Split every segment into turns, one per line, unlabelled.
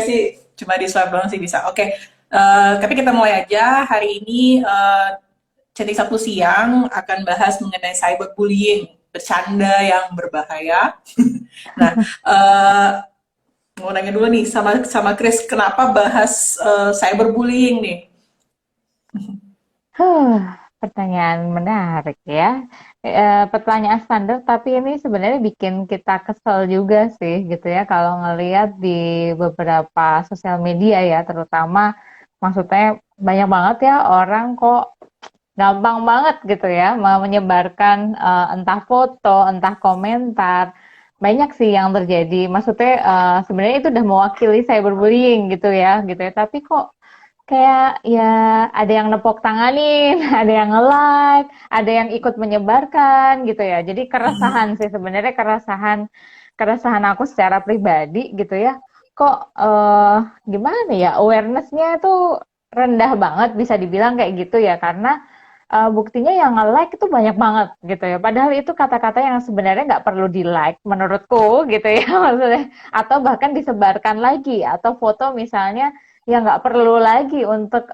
sih cuma di swipe doang sih bisa. Oke, tapi kita mulai aja. Hari ini Cantik Sabtu Siang akan bahas mengenai cyberbullying, bercanda yang berbahaya. Nah, eh, mau nanya dulu nih sama sama Chris, kenapa bahas cyberbullying nih?
Huh, pertanyaan menarik ya. Pertanyaan standar, tapi ini sebenarnya bikin kita kesel juga sih, gitu ya. Kalau ngelihat di beberapa sosial media ya, terutama, maksudnya banyak banget ya orang kok gampang banget gitu ya, menyebarkan entah foto, entah komentar. Banyak sih yang terjadi. Maksudnya sebenarnya itu udah mewakili cyberbullying gitu ya. Tapi kok kayak ya ada yang nepok tanganin, ada yang nge-like, ada yang ikut menyebarkan gitu ya. Jadi keresahan sih sebenarnya keresahan keresahan aku secara pribadi gitu ya. Kok gimana ya awareness-nya itu rendah banget bisa dibilang kayak gitu ya karena buktinya yang nge-like itu banyak banget gitu ya. Padahal itu kata-kata yang sebenarnya nggak perlu di-like menurutku gitu ya maksudnya. Atau bahkan disebarkan lagi atau foto misalnya ya nggak perlu lagi untuk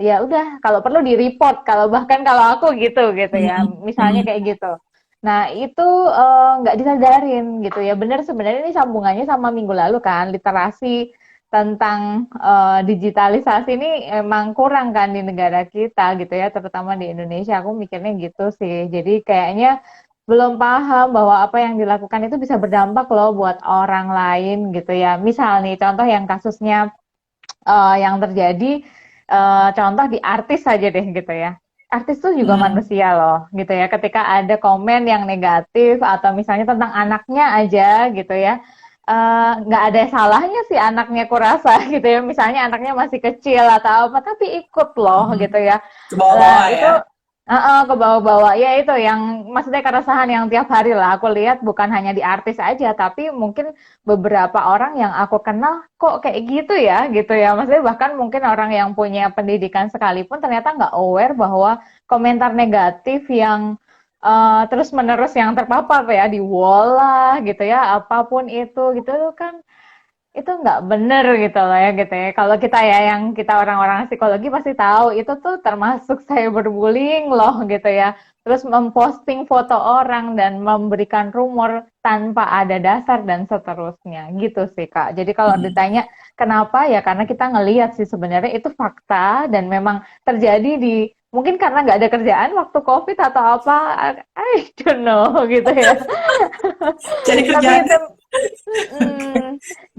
ya udah kalau perlu di report kalau bahkan kalau aku gitu ya
Hmm,
misalnya
hmm.
kayak gitu. Nah itu nggak disadarin gitu ya. Bener sebenarnya ini sambungannya sama minggu lalu kan literasi tentang digitalisasi ini emang kurang kan di negara kita gitu ya terutama di Indonesia aku mikirnya gitu sih. Jadi kayaknya belum paham bahwa apa yang dilakukan itu bisa berdampak loh buat orang lain gitu ya. Misal nih contoh yang kasusnya yang terjadi contoh di artis saja deh gitu ya. Artis tuh juga
Hmm.
manusia loh gitu ya. Ketika ada komen yang negatif atau misalnya tentang anaknya aja gitu ya. Nggak ada salahnya sih anaknya kurasa gitu ya. Misalnya anaknya masih kecil atau apa, tapi ikut loh
Hmm.
gitu ya.
Ke bawah-bawah
Nah, itu
ya.
ke bawah-bawah. Ya itu yang maksudnya keresahan yang tiap hari lah. Aku lihat bukan hanya di artis aja, tapi mungkin beberapa orang yang aku kenal kok kayak gitu ya. Maksudnya bahkan mungkin orang yang punya pendidikan sekalipun ternyata nggak aware bahwa komentar negatif yang terus-menerus yang terpapar ya di wall lah gitu ya, apapun itu gitu kan itu nggak bener gitu loh ya gitu ya. Kalau kita ya yang kita orang-orang psikologi pasti tahu itu tuh termasuk cyberbullying loh gitu ya. Terus memposting foto orang dan memberikan rumor tanpa ada dasar dan seterusnya gitu sih Kak. Jadi kalau
Hmm.
ditanya kenapa ya karena kita ngelihat sih sebenarnya itu fakta dan memang terjadi di mungkin karena nggak ada kerjaan waktu COVID atau apa, I don't know gitu ya.
Cari
Tapi
kerjaan.
itu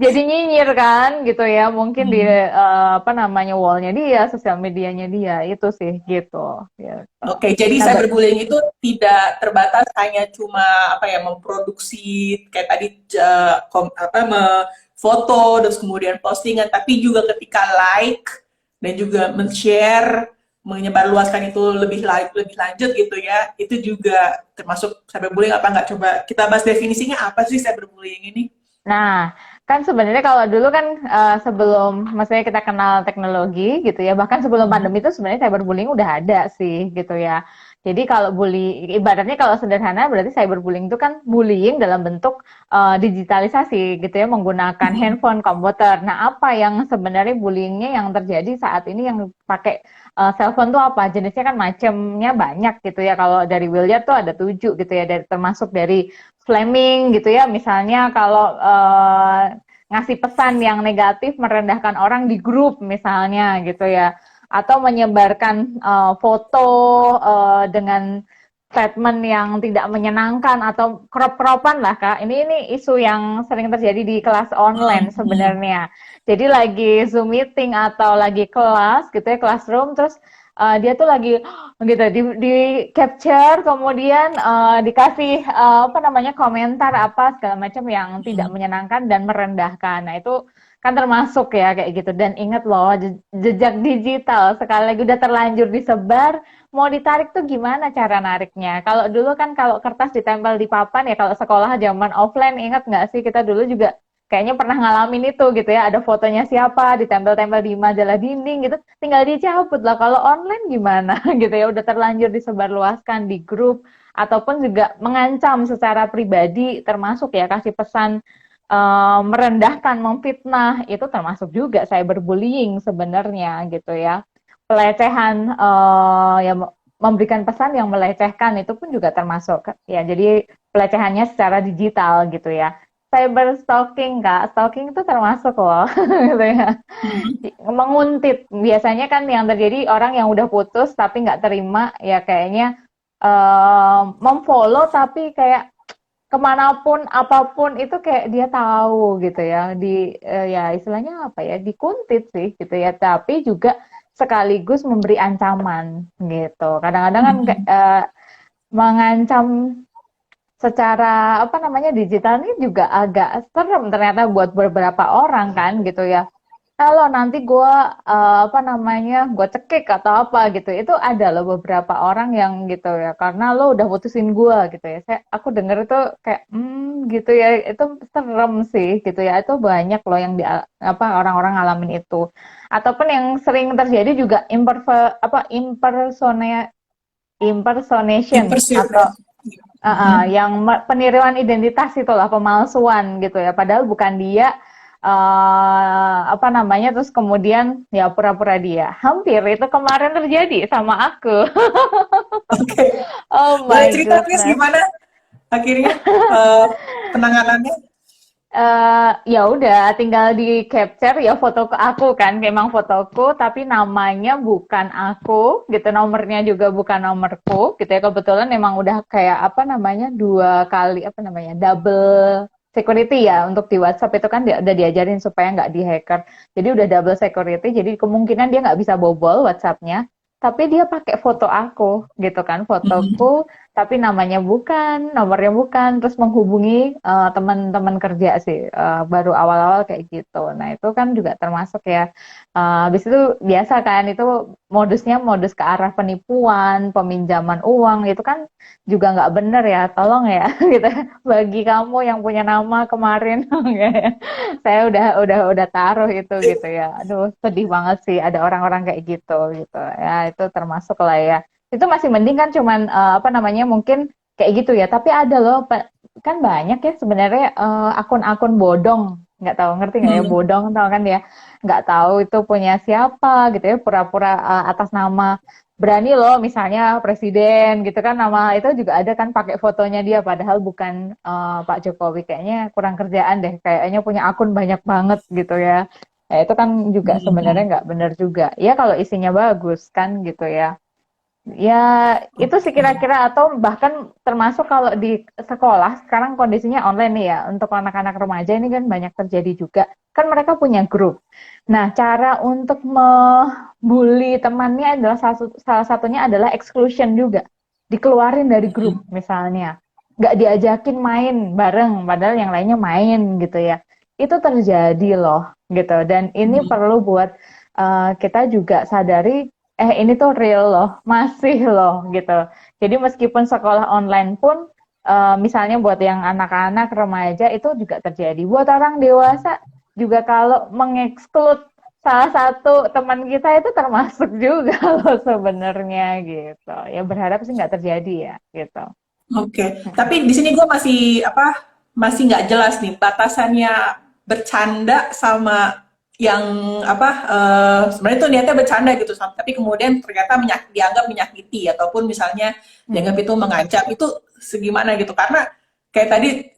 jadi nyinyir kan gitu ya, mungkin di
Hmm.
apa namanya wallnya dia, sosial medianya dia itu sih gitu. Gitu.
Oke, jadi
Nah,
cyberbullying itu tidak terbatas hanya cuma apa ya memproduksi kayak tadi foto terus kemudian postingan, tapi juga ketika like dan juga men-share, menyebarluaskan itu lebih lanjut gitu ya, itu juga termasuk cyberbullying apa nggak? Coba kita bahas definisinya apa sih cyberbullying ini?
nah, kan sebenarnya kalau dulu kan sebelum maksudnya kita kenal teknologi gitu ya, bahkan sebelum
Mhm.
pandemi itu sebenarnya cyberbullying udah ada sih gitu ya. Jadi kalau bully, ibaratnya kalau sederhana berarti cyberbullying itu kan bullying dalam bentuk digitalisasi gitu ya, menggunakan
Mhm.
handphone, komputer. Nah, apa yang sebenarnya bullyingnya yang terjadi saat ini yang pakai cellphone tuh apa? Jenisnya kan macamnya banyak gitu ya. Kalau dari William tuh ada 7 gitu ya, dari termasuk dari Fleming gitu ya, misalnya kalau ngasih pesan yang negatif merendahkan orang di grup misalnya gitu ya, atau menyebarkan foto dengan statement yang tidak menyenangkan atau crop-cropan lah Kak. Ini isu yang sering terjadi di kelas online
Mhm.
sebenarnya. Jadi lagi Zoom meeting atau lagi kelas gitu ya, classroom terus dia tuh lagi gitu di capture kemudian dikasih apa namanya komentar apa segala macam yang tidak
Mhm.
menyenangkan dan merendahkan. Nah itu kan termasuk ya kayak gitu dan ingat loh jejak digital sekali lagi udah terlanjur disebar mau ditarik tuh gimana cara nariknya. Kalau dulu kan kalau kertas ditempel di papan ya kalau sekolah zaman offline ingat nggak sih kita dulu juga kayaknya pernah ngalamin itu gitu ya ada fotonya siapa ditempel-tempel di majalah dinding gitu tinggal dicabut lah kalau online gimana gitu ya udah terlanjur disebarluaskan di grup ataupun juga mengancam secara pribadi termasuk ya kasih pesan merendahkan, memfitnah, itu termasuk juga cyberbullying sebenarnya gitu ya. Pelecehan, ya memberikan pesan yang melecehkan itu pun juga termasuk ya. Jadi pelecehannya secara digital gitu ya. Cyber stalking, Kak, stalking itu termasuk loh gitu ya.
Hmm.
Menguntit, biasanya kan yang terjadi orang yang udah putus tapi nggak terima ya, kayaknya memfollow tapi kayak kemanapun apapun itu kayak dia tahu gitu ya, ya istilahnya apa ya, dikuntit sih gitu ya, tapi juga sekaligus memberi ancaman gitu. Kadang-kadang kan
Hmm.
mengancam secara apa namanya digital ini juga agak serem ternyata buat beberapa orang kan gitu ya. Kalau nanti gue apa namanya gue cekik atau apa gitu, itu ada loh beberapa orang yang gitu ya, karena lo udah putusin gue gitu ya. Aku denger itu kayak gitu ya, itu serem sih gitu ya. Itu banyak loh yang apa orang-orang ngalamin itu. Ataupun yang sering terjadi juga impersonation atau
Impersonate. Hmm.
yang peniruan identitas itulah, pemalsuan gitu ya. Padahal bukan dia, apa namanya, terus kemudian ya pura-pura dia. Hampir itu kemarin terjadi sama aku.
Oke.
Oh
Boleh
my
cerita please
goodness.
gimana akhirnya eh, penanganannya?
Ya udah tinggal di capture ya foto ke aku kan, memang fotoku tapi namanya bukan aku gitu, nomornya juga bukan nomorku gitu ya. Kebetulan memang udah kayak apa namanya, dua kali apa namanya, double security ya. Untuk di WhatsApp itu kan dia udah diajarin supaya nggak dihacker, jadi udah double security, jadi kemungkinan dia nggak bisa bobol WhatsAppnya, tapi dia pakai foto aku gitu kan,
Hmm.
fotoku tapi namanya bukan, nomornya bukan, terus menghubungi teman-teman kerja sih, baru awal-awal kayak gitu. Nah itu kan juga termasuk ya. Habis itu biasa kan, itu modusnya modus ke arah penipuan, peminjaman uang, itu kan juga nggak bener ya, tolong ya, gitu. Bagi kamu yang punya nama kemarin, saya udah taruh itu gitu ya. Aduh sedih banget sih ada orang-orang kayak gitu ya, itu termasuk lah ya. Itu masih mending kan, cuman apa namanya, mungkin kayak gitu ya. Tapi ada loh, kan banyak ya sebenarnya akun-akun bodong. Nggak tahu, ngerti nggak ya
Hmm.
bodong, tahu kan dia nggak tahu itu punya siapa gitu ya, pura-pura atas nama, berani loh misalnya presiden gitu kan, nama itu juga ada kan pakai fotonya dia, padahal bukan Pak Jokowi. Kayaknya kurang kerjaan deh, kayaknya punya akun banyak banget gitu ya. Ya itu kan juga sebenarnya
Hmm.
nggak benar juga ya, kalau isinya bagus kan gitu ya. Ya, itu sih
Oke.
kira-kira, atau bahkan termasuk kalau di sekolah, sekarang kondisinya online nih ya, untuk anak-anak remaja ini kan banyak terjadi juga. Kan mereka punya grup. Nah, cara untuk membuli temannya adalah salah satunya adalah exclusion juga. Dikeluarin dari grup
Hmm.
misalnya. Nggak diajakin main bareng, padahal yang lainnya main gitu ya. Itu terjadi loh gitu. Dan ini
Hmm.
perlu buat kita juga sadari, ini tuh real loh, masih loh gitu. Jadi meskipun sekolah online pun, misalnya buat yang anak-anak remaja itu juga terjadi. Buat orang dewasa juga kalau mengeksklud salah satu teman kita itu termasuk juga loh sebenarnya gitu. Ya berharap sih nggak terjadi ya gitu.
Oke, tapi di sini gue masih apa? Masih nggak jelas nih batasannya bercanda sama yang apa? Sebenarnya itu niatnya bercanda gitu, tapi kemudian ternyata dianggap menyakiti ataupun misalnya dianggap
Mm-mm.
itu mengancam, itu segimana gitu? Karena kayak tadi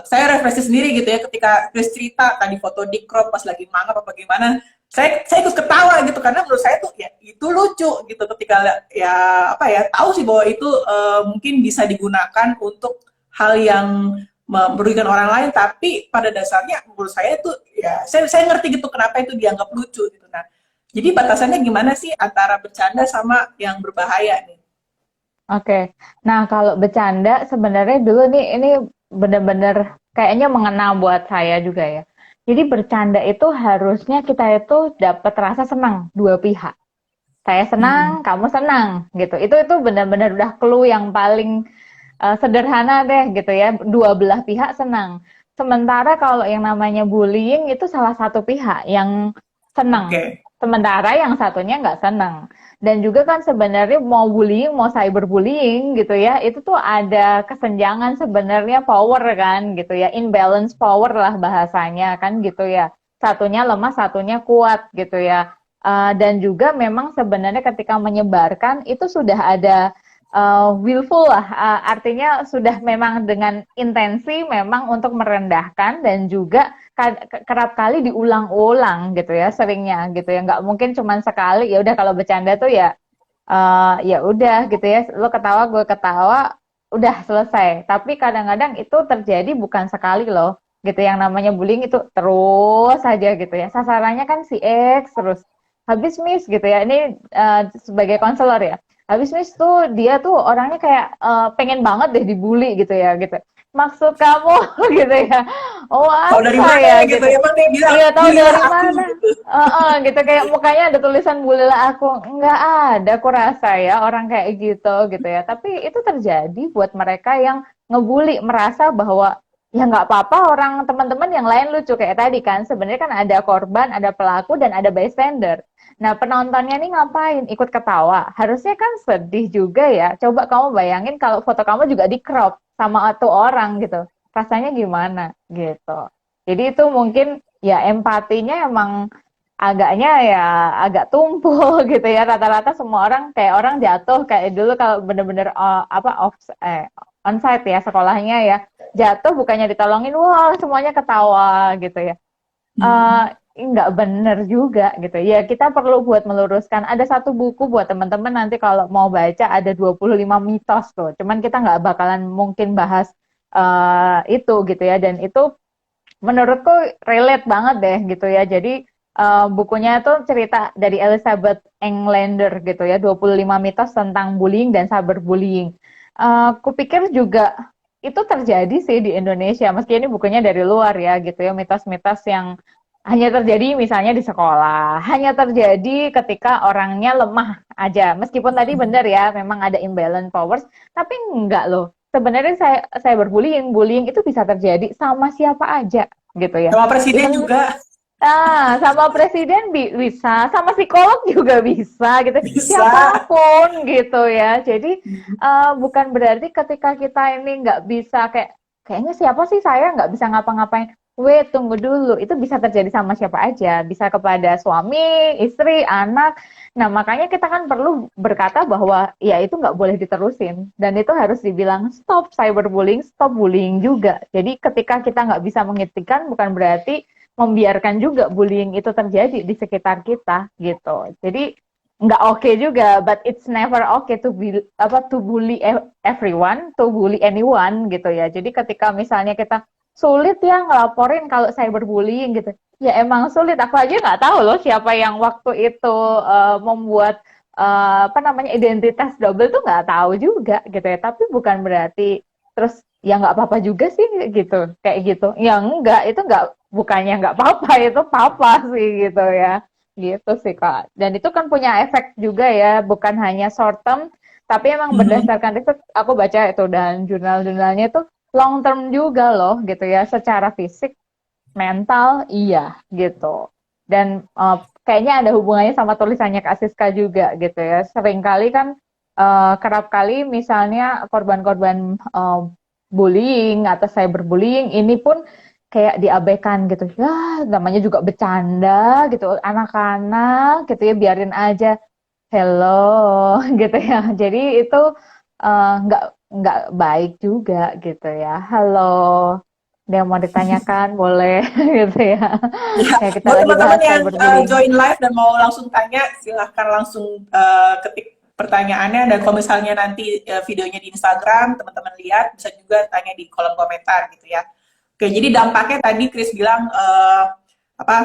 saya refleksi sendiri gitu ya, ketika Chris cerita tadi foto di crop pas lagi mangap apa gimana, saya ikut ketawa gitu karena menurut saya tuh ya itu lucu gitu ketika ya apa ya tahu sih bahwa itu mungkin bisa digunakan untuk hal yang merugikan orang lain, tapi pada dasarnya menurut saya itu ya saya ngerti gitu kenapa itu dianggap lucu gitu. Nah, jadi batasannya gimana sih antara bercanda sama yang berbahaya nih?
Oke. Nah, kalau bercanda sebenarnya dulu nih, ini benar-benar kayaknya mengena buat saya juga ya. Jadi bercanda itu harusnya kita itu dapat rasa senang dua pihak. Saya
Hmm.
senang, kamu senang gitu. Itu benar-benar udah clue yang paling sederhana deh gitu ya. Dua belah pihak senang. Sementara kalau yang namanya bullying itu salah satu pihak yang senang.
Oke.
Sementara yang satunya nggak seneng. Dan juga kan sebenarnya mau bullying, mau cyberbullying gitu ya, itu tuh ada kesenjangan sebenarnya power kan gitu ya, imbalance power lah bahasanya kan gitu ya. Satunya lemah, satunya kuat gitu ya. Dan juga memang sebenarnya ketika menyebarkan itu sudah ada willful lah, artinya sudah memang dengan intensi memang untuk merendahkan dan juga kerap kali diulang-ulang gitu ya seringnya gitu ya, nggak mungkin cuma sekali ya udah kalau bercanda tuh ya ya udah gitu ya, lo ketawa gue ketawa udah selesai, tapi kadang-kadang itu terjadi bukan sekali loh gitu, yang namanya bullying itu terus saja gitu ya, sasarannya kan si X terus. Habis Miss gitu ya, ini sebagai konselor ya, habis Miss tuh dia tuh orangnya kayak pengen banget deh dibully gitu ya gitu, maksud kamu gitu ya, oh
Tahu dari
apa
mana
ya
gitu,
gitu,
emang dia bilang,
iya tahu
bulilah
dari
aku
mana.
gitu.
Gitu kayak mukanya ada tulisan bulilah aku, nggak ada aku rasa ya orang kayak gitu ya, tapi itu terjadi buat mereka yang ngebully, merasa bahwa ya nggak apa-apa orang teman-teman yang lain lucu kayak tadi kan, sebenarnya kan ada korban, ada pelaku dan ada bystander. Nah, penontonnya nih ngapain? Ikut ketawa. Harusnya kan sedih juga ya. Coba kamu bayangin kalau foto kamu juga di crop sama satu orang gitu. Rasanya gimana gitu. Jadi itu mungkin ya empatinya emang agaknya ya agak tumpul gitu ya. Rata-rata semua orang kayak orang jatuh kayak dulu kalau bener-bener onsite ya sekolahnya ya. Jatuh bukannya ditolongin, wah semuanya ketawa gitu ya.
Hmm.
Nggak bener juga gitu ya, kita perlu buat meluruskan, ada satu buku buat teman-teman nanti kalau mau baca, ada 25 mitos tuh, cuman kita nggak bakalan mungkin bahas itu gitu ya, dan itu menurutku relate banget deh gitu ya, jadi bukunya itu cerita dari Elizabeth Englander gitu ya, 25 mitos tentang bullying dan cyberbullying. Kupikir juga itu terjadi sih di Indonesia, meski ini bukunya dari luar ya gitu ya, mitos-mitos yang hanya terjadi misalnya di sekolah, hanya terjadi ketika orangnya lemah aja. Meskipun tadi benar ya, memang ada imbalance powers, tapi enggak loh. Sebenarnya saya berbullying, bullying itu bisa terjadi sama siapa aja gitu ya.
Sama presiden
Even
juga
sama presiden bisa, sama psikolog juga bisa gitu.
bisa.
Siapapun gitu ya. Jadi bukan berarti ketika kita ini nggak bisa kayaknya siapa sih saya nggak bisa ngapa-ngapain. Wait, tunggu dulu. Itu bisa terjadi sama siapa aja. Bisa kepada suami, istri, anak. Nah, makanya kita kan perlu berkata bahwa ya itu nggak boleh diterusin. Dan itu harus dibilang stop cyberbullying, stop bullying juga. Jadi ketika kita nggak bisa menghentikan, bukan berarti membiarkan juga bullying itu terjadi di sekitar kita gitu. Jadi nggak oke juga, but it's never okay to bully everyone, to bully anyone gitu ya. Jadi ketika misalnya kita sulit ya ngelaporin kalau cyberbullying gitu, ya emang sulit. Aku aja nggak tahu loh siapa yang waktu itu membuat apa namanya identitas double tuh nggak tahu juga gitu ya. Tapi bukan berarti terus ya nggak apa-apa juga sih gitu, kayak gitu. Ya enggak, itu nggak, bukannya nggak apa-apa, itu apa sih gitu ya. Gitu sih Kak. Dan itu kan punya efek juga ya, bukan hanya short term, tapi emang
Mhm.
berdasarkan riset aku baca itu dan jurnal-jurnalnya itu long term juga loh gitu ya, secara fisik, mental, iya gitu. Dan kayaknya ada hubungannya sama tulisannya Kak Siska juga gitu ya. Seringkali kan kerap kali misalnya korban-korban bullying atau cyberbullying ini pun kayak diabaikan gitu. Ya, namanya juga bercanda gitu, anak-anak gitu ya, biarin aja. Hello gitu ya. Jadi itu nggak baik juga gitu ya. Halo, ada yang mau ditanyakan boleh gitu ya.
Ya,
Ya kita
buat
lagi
teman-teman
bahas
yang
cyberbullying.
join live dan mau langsung tanya, silahkan langsung ketik pertanyaannya. Dan kalau misalnya nanti videonya di Instagram, teman-teman lihat, bisa juga tanya di kolom komentar gitu ya. Oke, jadi dampaknya tadi Chris bilang apa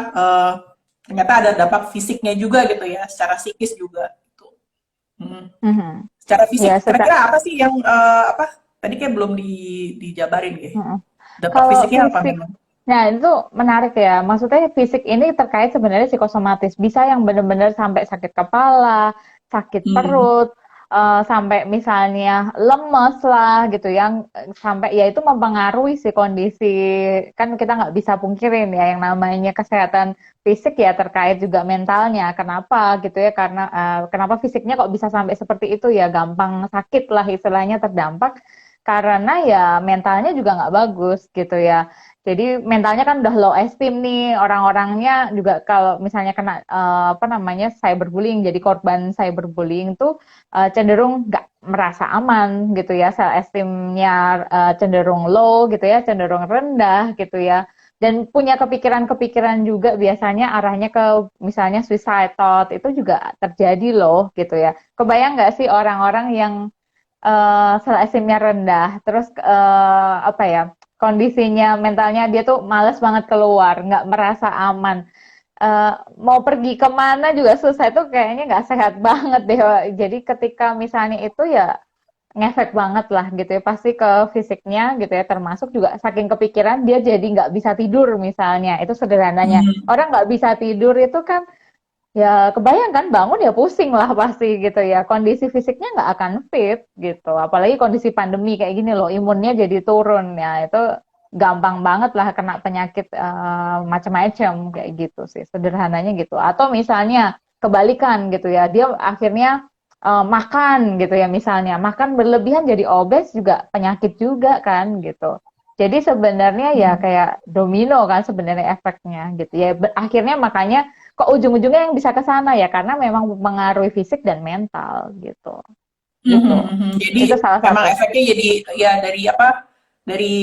ternyata ada dampak fisiknya juga gitu ya, secara psikis juga. Gitu. Hmm.
Mhm.
Secara
Ya,
fisik, kira-kira apa sih yang apa? Tadi kayak belum dijabarin kayak.
mhm.
Dampak
Kalau
fisiknya apa
fisik,
memang?
nah itu menarik ya. Maksudnya fisik ini terkait sebenarnya psikosomatis. Bisa yang benar-benar sampai sakit kepala, sakit
Hmm.
perut, sampai misalnya lemes lah gitu yang sampai ya itu mempengaruhi si kondisi, kan kita nggak bisa pungkirin ya yang namanya kesehatan fisik ya terkait juga mentalnya. Kenapa gitu ya? Karena kenapa fisiknya kok bisa sampai seperti itu ya, gampang sakit lah istilahnya, terdampak karena ya mentalnya juga nggak bagus gitu ya. Jadi mentalnya kan udah low esteem nih, orang-orangnya juga kalau misalnya kena apa namanya cyberbullying, jadi korban cyberbullying tuh cenderung nggak merasa aman gitu ya, self esteemnya cenderung low gitu ya, cenderung rendah gitu ya, dan punya kepikiran-kepikiran juga biasanya arahnya ke misalnya suicide thought, itu juga terjadi loh gitu ya. Kebayang nggak sih orang-orang yang self esteemnya rendah, terus apa ya, kondisinya mentalnya dia tuh males banget keluar, nggak merasa aman. Mau pergi kemana juga susah, itu kayaknya nggak sehat banget deh. Jadi ketika misalnya itu ya ngefek banget lah gitu ya, pasti ke fisiknya gitu ya, termasuk juga saking kepikiran dia jadi nggak bisa tidur misalnya, itu sederhananya.
Hmm.
Orang nggak bisa tidur itu kan ya kebayang kan, bangun ya pusing lah pasti gitu ya, kondisi fisiknya nggak akan fit gitu, apalagi kondisi pandemi kayak gini loh, imunnya jadi turun ya, itu gampang banget lah kena penyakit macam-macam kayak gitu sih, sederhananya gitu. Atau misalnya kebalikan gitu ya, dia akhirnya makan gitu ya, misalnya makan berlebihan jadi obes, juga penyakit juga kan gitu. Jadi sebenarnya ya
Hmm.
kayak domino kan sebenarnya efeknya gitu ya, akhirnya makanya kok ujung-ujungnya yang bisa ke sana ya, karena memang mempengaruhi fisik dan mental gitu.
Mhm,
Gitu.
mhm. Jadi
Itu salah
memang
satu.
efeknya jadi ya dari apa, dari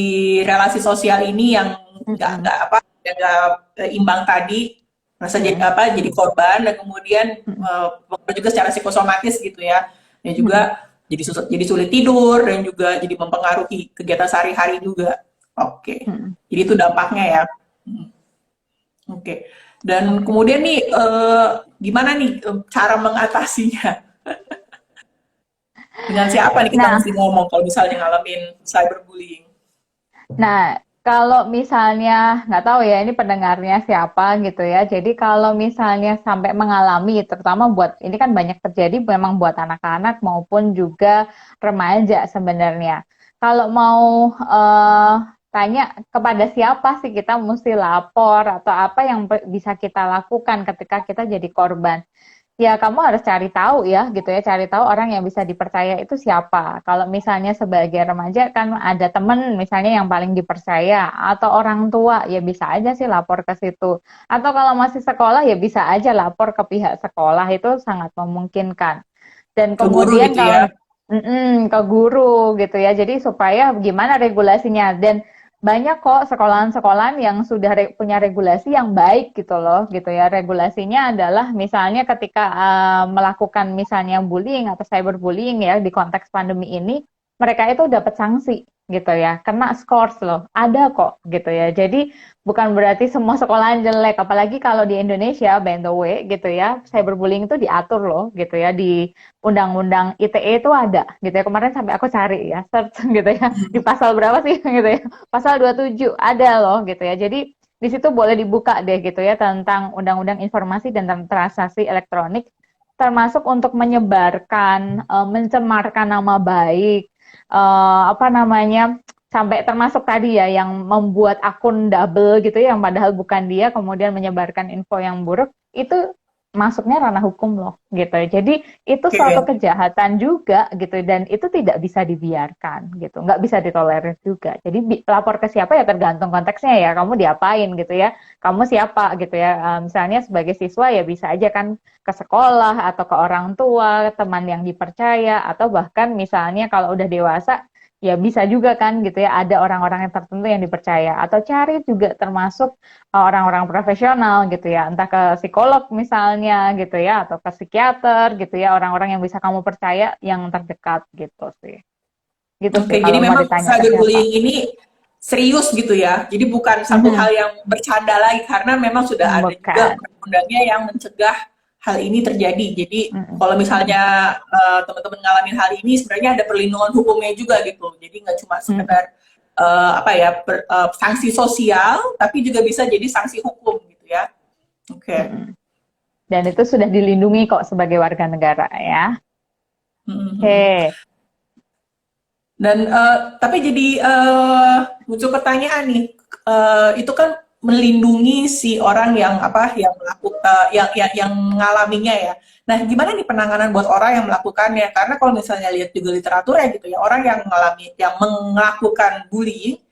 relasi sosial ini yang
Mm-mm.
nggak apa, yang nggak imbang tadi, merasa jadi
Mm-mm.
apa, jadi korban dan kemudian
Mm-mm.
juga secara psikosomatis gitu ya, dan juga
Mm-mm.
jadi sulit tidur dan juga jadi mempengaruhi kegiatan sehari-hari juga. Oke,
Mm-mm.
jadi itu dampaknya ya. Hmm, oke. Dan
Oke.
kemudian nih gimana nih cara mengatasinya? Dengan siapa nih kita
Nah,
mesti ngomong kalau misalnya ngalamin cyberbullying?
Nah, kalau misalnya nggak tahu ya ini pendengarnya siapa gitu ya. Jadi kalau misalnya sampai mengalami, terutama buat ini kan banyak terjadi memang buat anak-anak maupun juga remaja sebenarnya. Kalau mau tanya kepada siapa sih kita mesti lapor atau apa yang bisa kita lakukan ketika kita jadi korban. Ya, kamu harus cari tahu ya, gitu ya. Cari tahu orang yang bisa dipercaya itu siapa. Kalau misalnya sebagai remaja kan ada temen misalnya yang paling dipercaya, atau orang tua, ya bisa aja sih lapor ke situ. Atau kalau masih sekolah ya bisa aja lapor ke pihak sekolah, itu sangat memungkinkan. Dan
Ke guru
kemudian
gitu ya?
kalau ke guru gitu ya. Jadi supaya gimana regulasinya, dan banyak kok sekolahan-sekolahan yang sudah punya regulasi yang baik gitu loh, gitu ya. Regulasinya adalah misalnya ketika melakukan misalnya bullying atau cyberbullying ya di konteks pandemi ini, mereka itu dapat sanksi gitu ya, kena scores loh, ada kok gitu ya. Jadi bukan berarti semua sekolahan jelek, apalagi kalau di Indonesia, by the way gitu ya, cyberbullying itu diatur loh gitu ya, di Undang-Undang ITE itu ada gitu ya. Kemarin sampai aku cari ya, search gitu ya, di pasal berapa sih gitu ya. Pasal 27 ada loh gitu ya. Jadi di situ boleh dibuka deh gitu ya tentang Undang-Undang Informasi dan Transaksi Elektronik, termasuk untuk menyebarkan, mencemarkan nama baik, apa namanya, sampai termasuk tadi ya yang membuat akun double gitu ya, yang padahal bukan dia, kemudian menyebarkan info yang buruk, itu masuknya ranah hukum loh gitu. Jadi itu suatu
Oke.
kejahatan juga gitu, dan itu tidak bisa dibiarkan gitu, nggak bisa ditolerir juga. Jadi lapor ke siapa ya tergantung konteksnya ya, kamu diapain gitu ya, kamu siapa gitu ya. Misalnya sebagai siswa ya bisa aja kan ke sekolah atau ke orang tua, teman yang dipercaya, atau bahkan misalnya kalau udah dewasa ya bisa juga kan gitu ya, ada orang-orang yang tertentu yang dipercaya, atau cari juga termasuk orang-orang profesional gitu ya, entah ke psikolog misalnya gitu ya, atau ke psikiater gitu ya, orang-orang yang bisa kamu percaya yang terdekat gitu sih. Gitu sih
Oke, jadi
kalau mau
memang
ditanya ke siapa.
cyberbullying ini serius gitu ya. Jadi bukan satu
Mhm.
hal yang bercanda lagi karena memang sudah ada juga
Bukan.
undang-undangnya yang mencegah hal ini terjadi. Jadi
Mhm.
kalau
Mhm.
misalnya teman-teman ngalamin hal ini sebenarnya ada perlindungan hukumnya juga gitu. Jadi nggak cuma
Mhm.
sekedar apa ya sanksi sosial, tapi juga bisa jadi sanksi hukum gitu ya. Oke.
Mhm. Dan itu sudah dilindungi kok sebagai warga negara ya. Oke.
Dan tapi jadi muncul pertanyaan nih, itu kan melindungi si orang yang apa yang melakukan yang mengalaminya ya. Nah, gimana nih penanganan buat orang yang melakukannya? Karena kalau misalnya lihat juga literatur ya gitu ya, orang yang mengalami yang melakukan bullying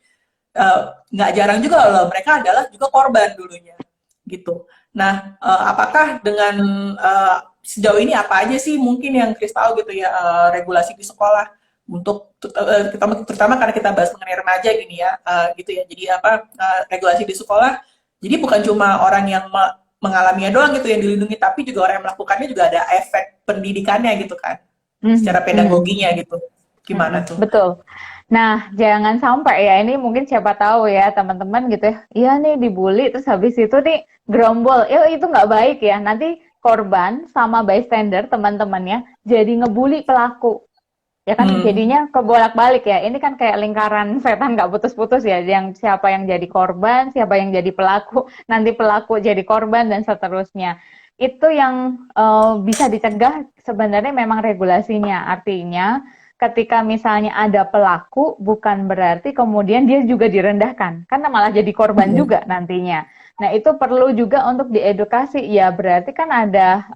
eh, nggak jarang juga loh mereka adalah juga korban dulunya gitu. Nah, apakah dengan sejauh ini apa aja sih mungkin yang Chris tahu gitu ya regulasi di sekolah untuk terutama karena kita bahas mengenai remaja gini ya gitu ya. Jadi apa regulasi di sekolah. Jadi bukan cuma orang yang mengalaminya doang gitu yang dilindungi, tapi juga orang yang melakukannya juga ada efek pendidikannya gitu kan,
Mhm,
secara
mhm,
pedagoginya gitu. Gimana tuh?
betul. Nah, jangan sampai ya, ini mungkin siapa tahu ya teman-teman gitu ya, iya nih dibully, terus habis itu nih gerombol, ya itu nggak baik ya, nanti korban sama bystander teman-temannya jadi ngebully pelaku. Ya kan
Hmm.
jadinya kebolak-balik ya. Ini kan kayak lingkaran setan nggak putus-putus ya. Yang siapa yang jadi korban, siapa yang jadi pelaku, nanti pelaku jadi korban dan seterusnya. Itu yang bisa dicegah sebenarnya memang regulasinya. Artinya ketika misalnya ada pelaku bukan berarti kemudian dia juga direndahkan. Karena malah jadi korban
Hmm.
juga nantinya. Nah, itu perlu juga untuk diedukasi. Ya, berarti kan ada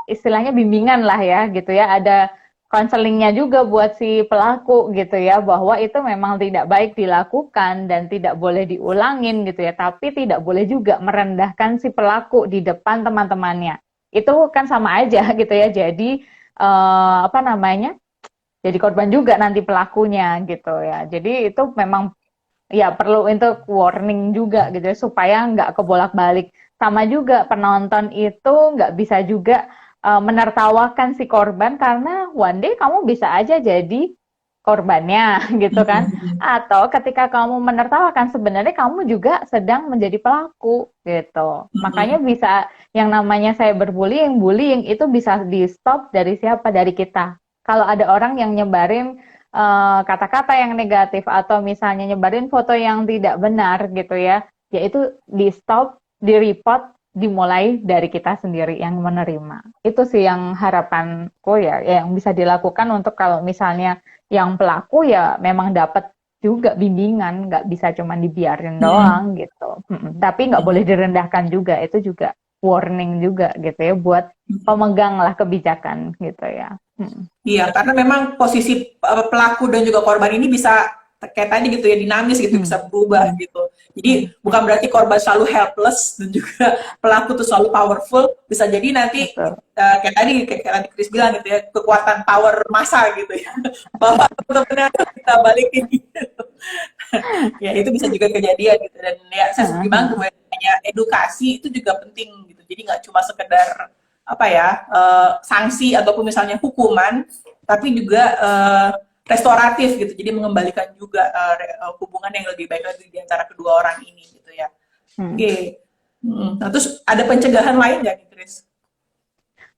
istilahnya bimbingan lah ya gitu ya. Ada konselingnya juga buat si pelaku gitu ya, bahwa itu memang tidak baik dilakukan dan tidak boleh diulangin gitu ya, tapi tidak boleh juga merendahkan si pelaku di depan teman-temannya. Itu kan sama aja gitu ya, jadi apa namanya, jadi korban juga nanti pelakunya gitu ya. Jadi itu memang ya perlu untuk warning juga gitu ya, supaya nggak kebolak-balik. Sama juga penonton itu nggak bisa juga menertawakan si korban karena one day kamu bisa aja jadi korbannya gitu kan. Atau ketika kamu menertawakan sebenarnya kamu juga sedang menjadi pelaku gitu. Makanya bisa yang namanya cyberbullying, bullying itu bisa di stop dari siapa? Dari kita. Kalau ada orang yang nyebarin kata-kata yang negatif atau misalnya nyebarin foto yang tidak benar gitu ya, yaitu di stop, di report, dimulai dari kita sendiri yang menerima. Itu sih yang harapanku ya, yang bisa dilakukan untuk kalau misalnya yang pelaku ya memang dapat juga bimbingan, nggak bisa cuma dibiarin
Hmm.
doang gitu. Tapi nggak boleh direndahkan juga, itu juga warning juga gitu ya buat pemegang lah kebijakan gitu ya.
Iya, karena memang posisi pelaku dan juga korban ini bisa kayak tadi gitu ya dinamis gitu,
Hmm.
bisa berubah gitu. Jadi bukan berarti korban selalu helpless dan juga pelaku tuh selalu powerful. Bisa jadi nanti
Betul.
kayak tadi Chris bilang gitu ya, kekuatan power massa gitu ya. Bahwa teman-temannya kita balikin gitu. Ya itu bisa juga kejadian gitu dan ya saya setuju banget bahwa edukasi itu juga penting gitu. Jadi nggak cuma sekedar apa ya sanksi ataupun misalnya hukuman, tapi juga restoratif gitu. Jadi mengembalikan juga hubungan yang lebih baik lagi di antara kedua orang ini gitu ya.
Hmm.
Oke. Nah terus ada pencegahan lain nggak nih, Chris?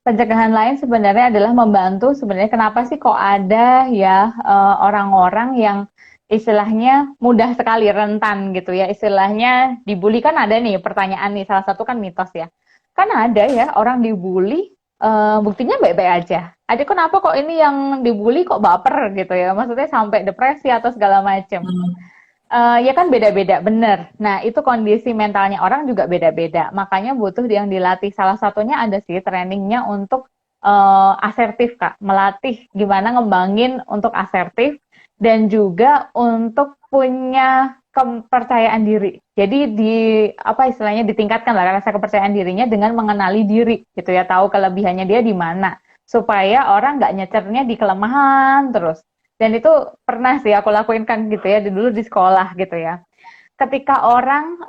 Pencegahan lain sebenarnya adalah membantu sebenarnya kenapa sih kok ada ya orang-orang yang istilahnya mudah sekali rentan gitu ya, istilahnya dibully. Kan ada nih pertanyaan nih, salah satu kan mitos ya, kan ada ya orang dibully buktinya baik-baik aja, ada kenapa kok ini yang dibully kok baper gitu ya, maksudnya sampai depresi atau segala macam.
Hmm.
Ya kan beda-beda, bener. Nah, itu kondisi mentalnya orang juga beda-beda. Makanya butuh yang dilatih. Salah satunya ada sih trainingnya untuk asertif, Kak. Melatih gimana ngembangin untuk asertif dan juga untuk punya kepercayaan diri. Jadi di apa istilahnya ditingkatkan lah rasa kepercayaan dirinya dengan mengenali diri gitu ya, tahu kelebihannya dia di mana supaya orang nggak nyecernya di kelemahan terus. Dan itu pernah sih aku lakuin kan gitu ya dulu di sekolah gitu ya. Ketika orang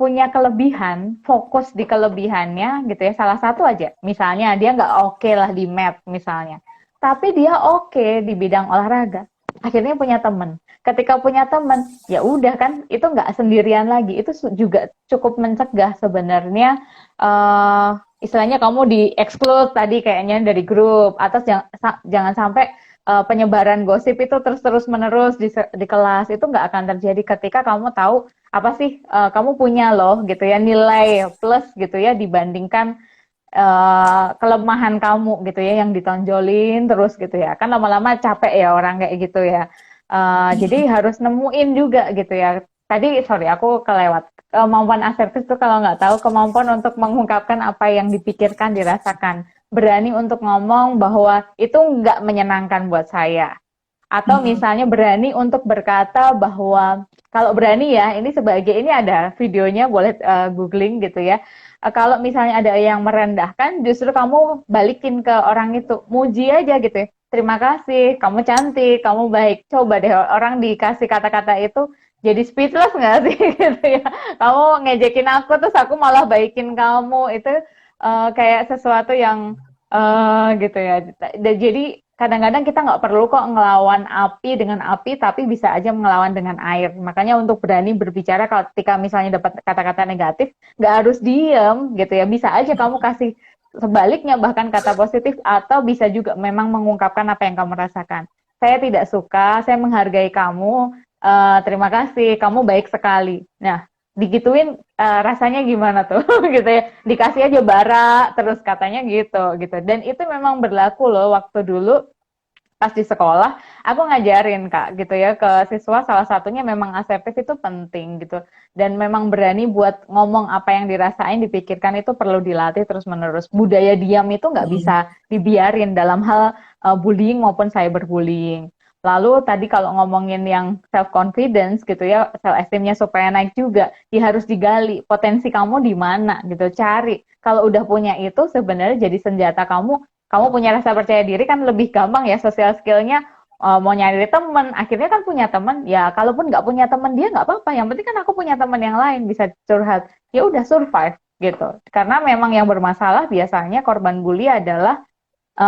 punya kelebihan, fokus di kelebihannya gitu ya. Salah satu aja, misalnya dia nggak oke lah di math misalnya, tapi dia oke di bidang olahraga. Akhirnya punya temen. Ketika punya temen, ya udah kan itu nggak sendirian lagi. Itu juga cukup mencegah sebenarnya istilahnya kamu di exclude tadi kayaknya dari grup, atau jangan sampai penyebaran gosip itu terus menerus di kelas. Itu nggak akan terjadi ketika kamu tahu apa sih kamu punya loh gitu ya nilai plus gitu ya dibandingkan kelemahan kamu gitu ya yang ditonjolin terus gitu ya. Kan lama-lama capek ya orang kayak gitu ya. Jadi harus nemuin juga gitu ya. Tadi sorry aku kelewat. Kemampuan asertif itu kalau nggak tahu kemampuan untuk mengungkapkan apa yang dipikirkan, dirasakan. Berani untuk ngomong bahwa itu nggak menyenangkan buat saya. Atau
Mm-mm.
misalnya berani untuk berkata bahwa kalau berani ya, ini sebagai ini ada videonya boleh googling gitu ya. Kalau misalnya ada yang merendahkan, justru kamu balikin ke orang itu, muji aja gitu ya. Terima kasih, kamu cantik, kamu baik. Coba deh orang dikasih kata-kata itu jadi speechless nggak sih gitu ya. Kamu ngejekin aku terus aku malah baikin kamu itu kayak sesuatu yang gitu ya. Jadi kadang-kadang kita nggak perlu kok ngelawan api dengan api, tapi bisa aja ngelawan dengan air. Makanya untuk berani berbicara ketika misalnya dapat kata-kata negatif, nggak harus diem gitu ya. Bisa aja kamu kasih sebaliknya bahkan kata positif atau bisa juga memang mengungkapkan apa yang kamu rasakan. Saya tidak suka, saya menghargai kamu, terima kasih, kamu baik sekali. Nah, digituin rasanya gimana tuh gitu ya, dikasih aja bara terus katanya gitu dan itu memang berlaku loh waktu dulu pas di sekolah aku ngajarin kak gitu ya ke siswa, salah satunya memang asertif itu penting gitu dan memang berani buat ngomong apa yang dirasain dipikirkan itu perlu dilatih terus menerus. Budaya diam itu nggak
Mm-mm.
bisa dibiarin dalam hal bullying maupun cyberbullying. Lalu tadi kalau ngomongin yang self confidence gitu ya, self esteemnya supaya naik juga, ya harus digali potensi kamu di mana gitu, cari. Kalau udah punya itu sebenarnya jadi senjata kamu punya rasa percaya diri kan lebih gampang ya sosial skillnya. Mau nyari temen, akhirnya kan punya temen, ya kalaupun nggak punya temen dia nggak apa-apa, yang penting kan aku punya temen yang lain bisa curhat, ya udah survive gitu. Karena memang yang bermasalah biasanya korban bully adalah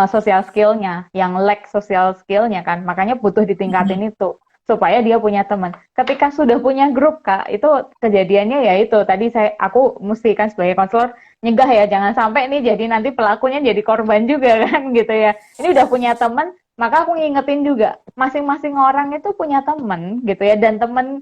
social skill-nya, yang lack social skill-nya kan, makanya butuh
Mm-mm.
ditingkatin itu supaya dia punya teman. Ketika sudah punya grup kak, itu kejadiannya ya itu tadi aku mesti kan sebagai konselor nyegah ya, jangan sampai nih jadi nanti pelakunya jadi korban juga kan gitu ya. Ini udah punya teman, maka aku ngingetin juga masing-masing orang itu punya teman gitu ya, dan teman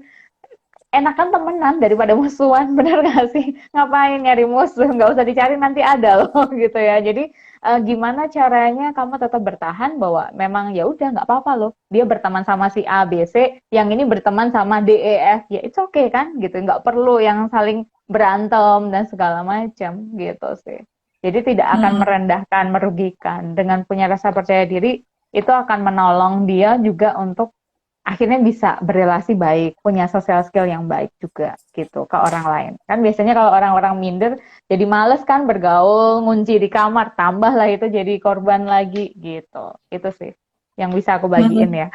enakan temenan daripada musuhan, bener gak sih? Ngapain nyari musuh, nggak usah dicari nanti ada loh gitu ya. Jadi gimana caranya kamu tetap bertahan bahwa memang ya udah nggak apa-apa loh. Dia berteman sama si A, B, C, yang ini berteman sama D, E, F, ya it's okay kan gitu. Nggak perlu yang saling berantem dan segala macam gitu sih. Jadi tidak akan
Mm-mm.
merendahkan, merugikan. Dengan punya rasa percaya diri, itu akan menolong dia juga untuk akhirnya bisa berelasi baik, punya social skill yang baik juga gitu ke orang lain. Kan biasanya kalau orang-orang minder jadi males kan bergaul, ngunci di kamar, tambahlah itu jadi korban lagi gitu. Itu sih yang bisa aku bagiin
Mm-mm.
ya.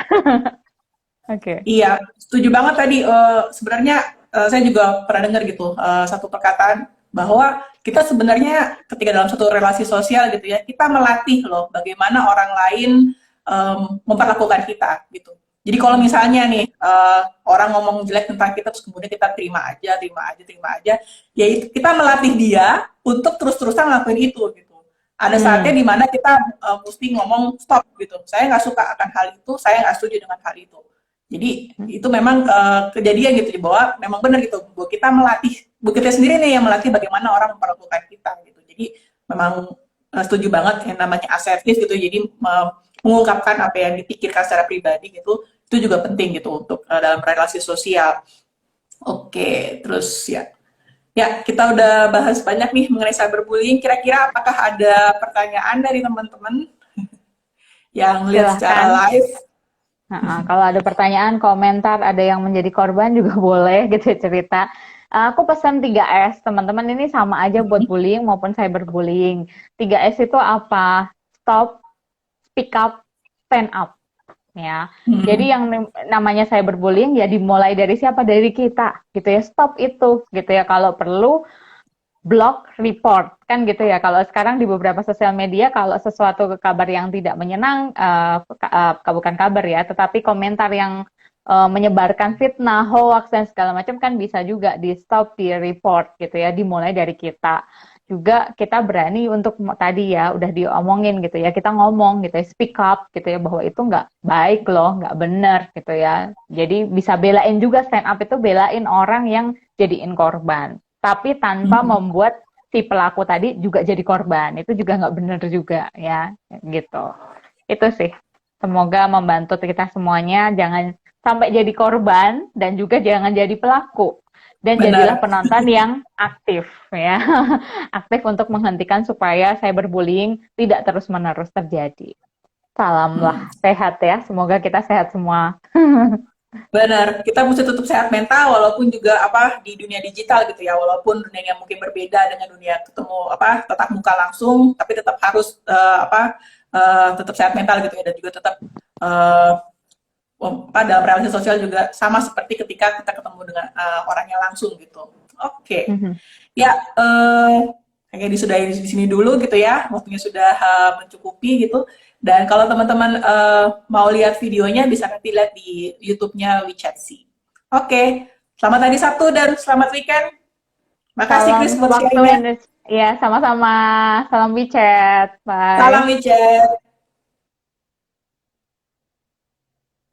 Oke.
Iya, setuju banget tadi. Sebenarnya saya juga pernah dengar gitu satu perkataan bahwa kita sebenarnya ketika dalam satu relasi sosial gitu ya, kita melatih loh bagaimana orang lain memperlakukan kita gitu. Jadi kalau misalnya nih orang ngomong jelek tentang kita terus kemudian kita terima aja, terima aja, terima aja, ya kita melatih dia untuk terus-terusan ngelakuin itu gitu. Ada saatnya
Hmm.
di mana kita mesti ngomong stop gitu. Saya nggak suka akan hal itu, saya nggak setuju dengan hal itu. Jadi itu memang kejadian gitu di bawah memang benar gitu bahwa kita melatih bu kita sendiri nih yang melatih bagaimana orang memperlakukan kita gitu. Jadi memang setuju banget yang namanya asertif gitu. Jadi mengungkapkan apa yang dipikirkan secara pribadi gitu itu juga penting gitu untuk dalam relasi sosial. Oke, terus ya. Ya, kita udah bahas banyak nih mengenai cyberbullying. Kira-kira apakah ada pertanyaan dari teman-teman yang lihat secara
Silahkan.
live?
Kalau ada pertanyaan, komentar, ada yang menjadi korban juga boleh gitu cerita. Aku pesan 3S, teman-teman ini sama aja buat
Mhm.
bullying maupun cyberbullying. 3S itu apa? Stop, speak up, stand up. Ya, jadi
Mhm.
yang namanya cyberbullying ya dimulai dari siapa? Dari kita, gitu ya. Stop itu, gitu ya. Kalau perlu blog report kan gitu ya. Kalau sekarang di beberapa sosial media kalau sesuatu kabar yang tidak menyenang bukan kabar ya, tetapi komentar yang menyebarkan fitnah, hoax dan segala macam kan bisa juga di stop, di report gitu ya. Dimulai dari kita. Juga kita berani untuk tadi ya udah diomongin gitu ya, kita ngomong gitu ya, speak up gitu ya bahwa itu nggak baik loh, nggak benar gitu ya. Jadi bisa belain juga, stand up itu belain orang yang jadiin korban tapi tanpa
Mhm.
membuat si pelaku tadi juga jadi korban. Itu juga nggak benar juga ya, gitu. Itu sih. Semoga membantu kita semuanya jangan sampai jadi korban dan juga jangan jadi pelaku. Dan jadilah
Benar.
penonton yang aktif ya. Aktif untuk menghentikan supaya cyberbullying tidak terus-menerus terjadi.
Hmm.
Salamlah sehat ya. Semoga kita sehat semua.
Benar, kita mesti tetap sehat mental walaupun juga apa di dunia digital gitu ya, walaupun dunia yang mungkin berbeda dengan dunia ketemu apa tatap muka langsung, tapi tetap harus tetap sehat mental gitu ya, dan juga tetap eh, dalam relasi sosial juga sama seperti ketika kita ketemu dengan orangnya langsung gitu. Oke. Ya, kayaknya disudahi di sini dulu gitu ya. Waktunya sudah mencukupi gitu. Dan kalau teman-teman mau lihat videonya bisa nanti lihat di YouTube-nya WeChat sih. Oke, selamat hari Sabtu dan selamat weekend. Makasih
Salam
Chris buat
waktu
sharingnya.
Indonesia. Ya, sama-sama. Salam WeChat.
Salam
Bye.
WeChat.